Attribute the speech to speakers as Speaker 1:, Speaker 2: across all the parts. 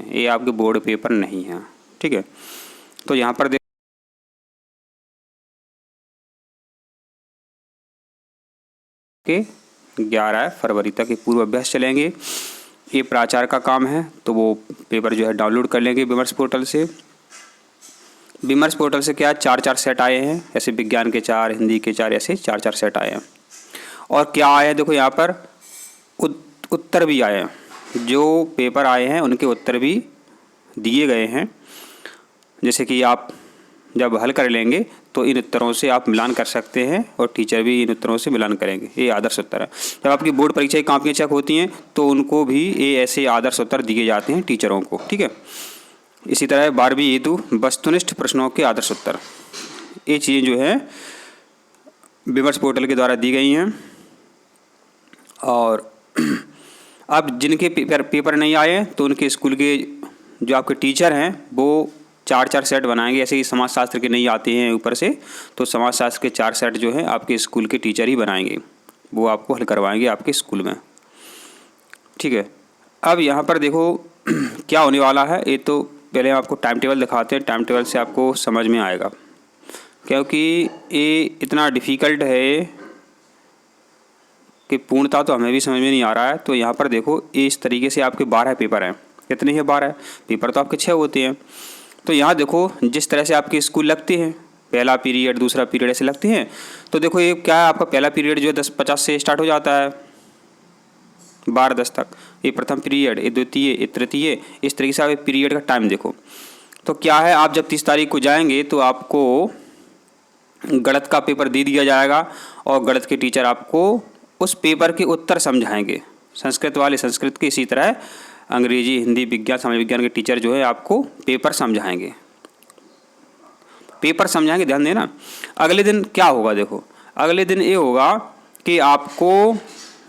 Speaker 1: हैं, ये आपके बोर्ड पेपर नहीं हैं। ठीक है, तो यहाँ पर 11 फरवरी तक ये पूर्व अभ्यास चलेंगे। ये प्राचार्य का काम है, तो वो पेपर जो है डाउनलोड कर लेंगे विमर्श पोर्टल से। विमर्श पोर्टल से क्या 4-4 सेट आए हैं, ऐसे विज्ञान के 4, हिंदी के 4, ऐसे 4-4 सेट आए हैं। और क्या आए हैं देखो, यहाँ पर उत्तर भी आए हैं, जो पेपर आए हैं उनके उत्तर भी दिए गए हैं। जैसे कि आप जब हल कर लेंगे तो इन उत्तरों से आप मिलान कर सकते हैं और टीचर भी इन उत्तरों से मिलान करेंगे। ये आदर्श उत्तर है। जब आपकी बोर्ड परीक्षा की कॉपियाँ चेक होती हैं तो उनको भी ये ऐसे आदर्श उत्तर दिए जाते हैं टीचरों को। ठीक है, इसी तरह 12वीं हेतु वस्तुनिष्ठ प्रश्नों के आदर्श उत्तर, ये चीज़ें जो है विमर्श पोर्टल के द्वारा दी गई हैं। और अब जिनके पेपर नहीं आए तो उनके स्कूल के जो आपके टीचर हैं वो 4-4 सेट बनाएंगे। ऐसे ही समाजशास्त्र के नहीं आते हैं ऊपर से, तो समाजशास्त्र के 4 सेट जो है आपके स्कूल के टीचर ही बनाएंगे, वो आपको हल करवाएंगे आपके स्कूल में। ठीक है, अब यहाँ पर देखो क्या होने वाला है। ये तो पहले आपको टाइम टेबल दिखाते हैं, टाइम टेबल से आपको समझ में आएगा, क्योंकि ये इतना डिफ़िकल्ट है कि पूर्णता तो हमें भी समझ में नहीं आ रहा है। तो यहाँ पर देखो इस तरीके से आपके 12 पेपर हैं। कितने हैं? 12 पेपर तो आपके 6 होते हैं। तो यहाँ देखो जिस तरह से आपके स्कूल लगते हैं, पहला पीरियड, दूसरा पीरियड ऐसे लगते हैं। तो देखो ये क्या है, आपका पहला पीरियड जो है 10:50 से स्टार्ट हो जाता है 12:10 तक। ये प्रथम पीरियड, ये द्वितीय, ये तृतीय, इस तरीके से आप पीरियड का टाइम देखो। तो क्या है, आप जब 30 तारीख को जाएंगे तो आपको गणित का पेपर दे दिया जाएगा और गणित के टीचर आपको उस पेपर के उत्तर समझाएंगे। संस्कृत वाले संस्कृत के, इसी तरह अंग्रेजी, हिंदी, विज्ञान, समाज विज्ञान के टीचर जो है आपको पेपर समझाएंगे। पेपर समझाएंगे, ध्यान देना। अगले दिन क्या होगा देखो, अगले दिन ये होगा कि आपको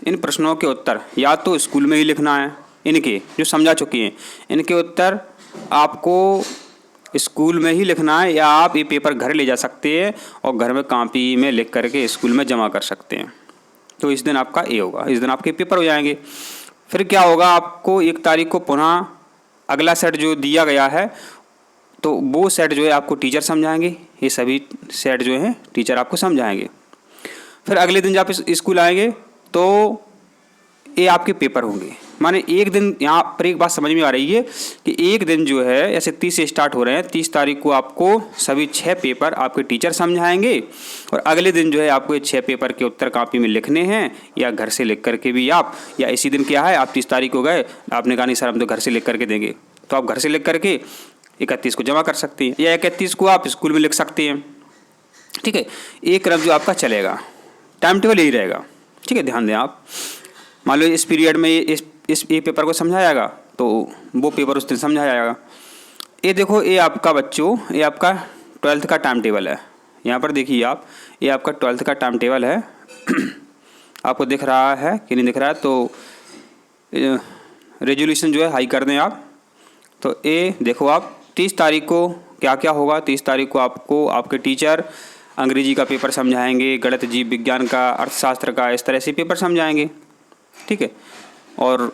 Speaker 1: इन प्रश्नों के उत्तर या तो स्कूल में ही लिखना है, इनके जो समझा चुकी हैं इनके उत्तर आपको स्कूल में ही लिखना है, या आप ये पेपर घर ले जा सकते हैं और घर में कॉपी में लिख करके स्कूल में जमा कर सकते हैं। तो इस दिन आपका ये होगा, इस दिन आपके पेपर हो जाएंगे। फिर क्या होगा, आपको 1 तारीख को पुनः अगला सेट जो दिया गया है तो वो सेट जो है आपको टीचर समझाएंगे। ये सभी सेट जो हैं टीचर आपको समझाएंगे। फिर अगले दिन जब आप स्कूल आएंगे तो ये आपके पेपर होंगे। माने एक दिन, यहाँ पर एक बात समझ में आ रही है कि एक दिन जो है ऐसे 30 से स्टार्ट हो रहे हैं, 30 तारीख को आपको सभी 6 पेपर आपके टीचर समझाएंगे और अगले दिन जो है आपको ये 6 पेपर के उत्तर कॉपी में लिखने हैं, या घर से लिख करके भी आप, या इसी दिन क्या है, आप 30 तारीख को गए, आपने कहा नहीं सर हम तो घर से लिख करके देंगे, तो आप घर से लिख करके 31 को जमा कर सकते हैं, या 31 को आप स्कूल में लिख सकते हैं। ठीक है, एक क्रम जो आपका चलेगा, टाइम टेबल यही रहेगा। ठीक है, ध्यान दें आप। मान लो इस पीरियड में इस पेपर को समझाएगा तो वो पेपर उस दिन समझाया जाएगा। ये देखो, ये आपका बच्चों, ये आपका 12th का टाइम टेबल है। यहाँ पर देखिए आप, ये आपका 12th का टाइम टेबल है। आपको दिख रहा है कि नहीं दिख रहा है? तो रेजोल्यूशन जो है हाई कर दें आप। तो ये देखो आप 30 तारीख को क्या क्या होगा। 30 तारीख को आपको आपके टीचर अंग्रेजी का पेपर समझाएंगे, गणित, जीव विज्ञान का, अर्थशास्त्र का, इस तरह से पेपर समझाएंगे। ठीक है, और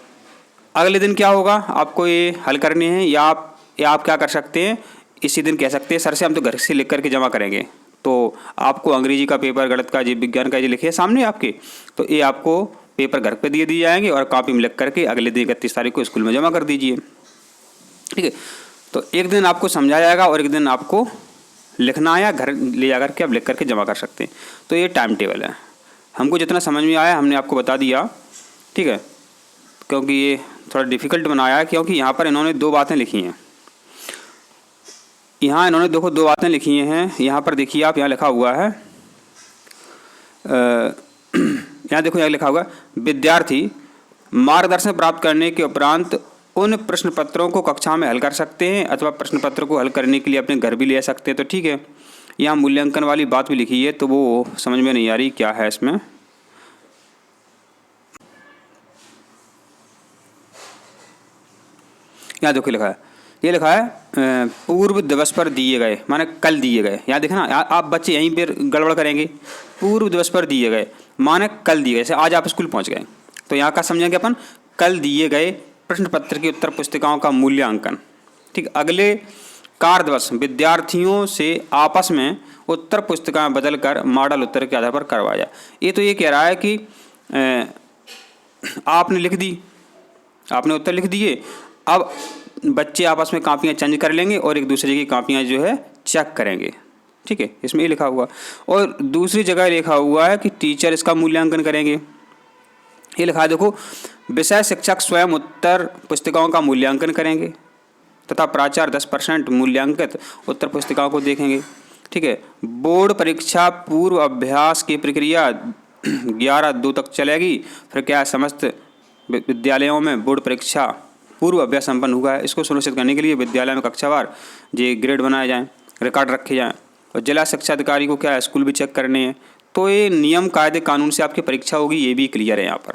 Speaker 1: अगले दिन क्या होगा, आपको ये हल करने हैं, या आप क्या कर सकते हैं, इसी दिन कह सकते हैं सर से हम तो घर से लिख करके जमा करेंगे। तो आपको अंग्रेजी का पेपर, गणित का, जीव विज्ञान का ये लिखे सामने आपके, तो ये आपको पेपर घर पे दिए जाएंगे और कॉपी में लिख करके अगले दिन 31 तारीख को स्कूल में जमा कर दीजिए। ठीक है, तो एक दिन आपको समझाया जाएगा और एक दिन आपको लिखना है, या घर ले जा करके आप लिख करके जमा कर सकते हैं। तो ये टाइम टेबल है। हमको जितना समझ में आया हमने आपको बता दिया। ठीक है, क्योंकि ये थोड़ा डिफ़िकल्ट बनाया है, क्योंकि यहाँ पर इन्होंने 2 बातें लिखी हैं। यहाँ इन्होंने देखो 2 बातें लिखी हैं। यहाँ पर देखिए आप, यहाँ लिखा हुआ है, यहाँ देखो, यहाँ लिखा हुआ है, विद्यार्थी मार्गदर्शन प्राप्त करने के उपरांत उन प्रश्न पत्रों को कक्षा में हल कर सकते हैं अथवा प्रश्न पत्र को हल करने के लिए अपने घर भी ले सकते हैं। तो ठीक है, यहाँ मूल्यांकन वाली बात भी लिखी है, तो वो समझ में नहीं आ रही क्या है इसमें। यहाँ देखो लिखा है, ये लिखा है पूर्व दिवस पर दिए गए, माने कल दिए गए। यहाँ देखना, आप बच्चे यहीं पर गड़बड़ करेंगे। पूर्व दिवस पर दिए गए माने कल दिए गए। जैसे आज आप स्कूल पहुँच गए तो यहाँ का समझेंगे अपन, कल दिए गए प्रश्न पत्र की उत्तर पुस्तिकाओं का मूल्यांकन। ठीक, अगले कार्य दिवस विद्यार्थियों से आपस में उत्तर पुस्तिकाएं बदलकर मॉडल उत्तर के आधार पर करवाया जाए। ये तो ये कह रहा है कि आपने लिख दी, आपने उत्तर लिख दिए, अब बच्चे आपस में कापियाँ चेंज कर लेंगे और एक दूसरे की कापियाँ जो है चेक करेंगे। ठीक है, इसमें ये लिखा हुआ। और दूसरी जगह लिखा हुआ है कि टीचर इसका मूल्यांकन करेंगे। ये लिखा है, देखो, विषय शिक्षक स्वयं उत्तर पुस्तिकाओं का मूल्यांकन करेंगे तथा प्राचार्य 10% मूल्यांकित उत्तर पुस्तिकाओं को देखेंगे। ठीक है, बोर्ड परीक्षा पूर्व अभ्यास की प्रक्रिया 11/2 तक चलेगी। फिर क्या है, समस्त विद्यालयों में बोर्ड परीक्षा पूर्व अभ्यास संपन्न हुआ है। इसको सुनिश्चित करने के लिए विद्यालय में कक्षावार ये ग्रेड बनाए जाएँ, रिकॉर्ड रखे जाएँ, और जिला शिक्षा अधिकारी को क्या है, स्कूल भी चेक करने हैं। तो ये नियम कायदे कानून से आपकी परीक्षा होगी, ये भी क्लियर है यहाँ पर।